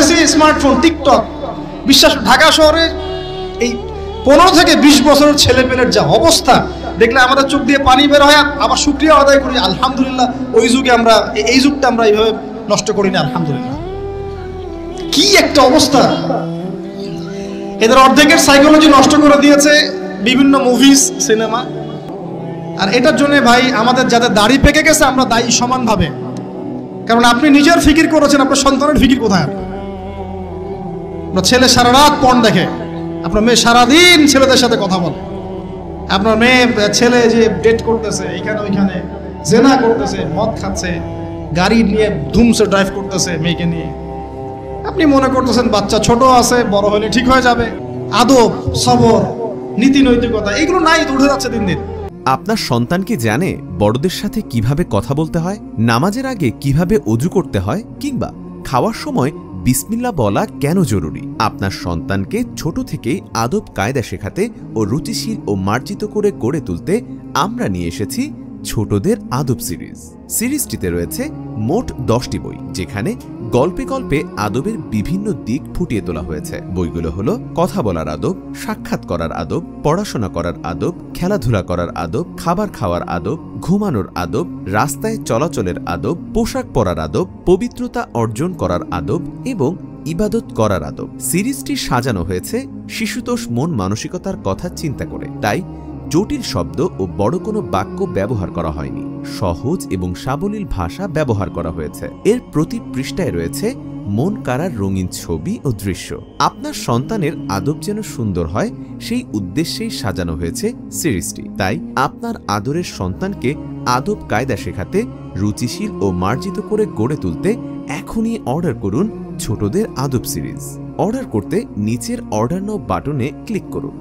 দেখতেছি smartphone, TikTok, বিশ্বাস ঢাকা শহরে এই 15 থেকে 20 বছরের ছেলেপেলের যা অবস্থা দেখলে আমাদের চোখ দিয়ে পানি বের হয়। আবার শুকরিয়া আদায় করি, আলহামদুলিল্লাহ ওই যুগে আমরা, এই যুগটা আমরা এইভাবে নষ্ট করি না, আলহামদুলিল্লাহ। কি একটা অবস্থা! এদের অর্ধেকের সাইকোলজি নষ্ট করে দিয়েছে বিভিন্ন মুভিজ, সিনেমা। আর এটার জন্য ভাই আমাদের যাদের দাড়ি পেকে গেছে আমরা দায়ী সমানভাবে। কারণ আপনি নিজের ফিকির করেছেন, আপনার সন্তানের ফিকির কোথায়? আপনার ছেলে সারা রাত পর্ন দেখে, আপনার মেয়ে সারাদিন ছেলেদের সাথে কথা বলে, আপনার মেয়ে ছেলে যে ডেট করতেছে এইখানে ওইখানে, জেনা করতেছে, মদ খাচ্ছে, গাড়ি নিয়ে ধুমসে ড্রাইভ করতেছে মেয়েকে নিয়ে। আপনি মনে করতেছেন বাচ্চা ছোট আছে, বড় হলে ঠিক হয়ে যাবে। আদব, সবর, নীতি নৈতিকতা এগুলো নাই, উঠে যাচ্ছে দিন দিন। আপনার সন্তান কি জানে বড়দের সাথে কিভাবে কথা বলতে হয়, নামাজের আগে কিভাবে অজু করতে হয়, কিংবা খাওয়ার সময় বিসমিল্লাহ বলা কেন জরুরি? আপনার সন্তানকে ছোট থেকেই আদব কায়দা শেখাতে ও রুচিশীল ও মার্জিত করে গড়ে তুলতে আমরা নিয়ে এসেছি ছোটদের আদব সিরিজ। সিরিজটিতে রয়েছে মোট 10টি বই, যেখানে গল্পে গল্পে আদবের বিভিন্ন দিক ফুটিয়ে তোলা হয়েছে। বইগুলো হলো কথা বলার আদব, সাক্ষাৎ করার আদব, পড়াশোনা করার আদব, খেলাধুলা করার আদব, খাবার খাওয়ার আদব, ঘুমানোর আদব, রাস্তায় চলাচলের আদব, পোশাক পরার আদব, পবিত্রতা অর্জন করার আদব এবং ইবাদত করার আদব। সিরিজটি সাজানো হয়েছে শিশুতোষ মন মানসিকতার কথা চিন্তা করে, তাই জটিল শব্দ ও বড় কোনো বাক্য ব্যবহার করা হয়নি। সহজ এবং সাবলীল ভাষা ব্যবহার করা হয়েছে। এর প্রতি পৃষ্ঠায় রয়েছে মন কাড়ার রঙিন ছবি ও দৃশ্য। আপনার সন্তানের আদব যেন সুন্দর হয় সেই উদ্দেশ্যেই সাজানো হয়েছে সিরিজটি। তাই আপনার আদরের সন্তানকে আদব কায়দা শেখাতে, রুচিশীল ও মার্জিত করে গড়ে তুলতে এখনই অর্ডার করুন ছোটদের আদব সিরিজ। অর্ডার করতে নিচের অর্ডার নাও বাটনে ক্লিক করুন।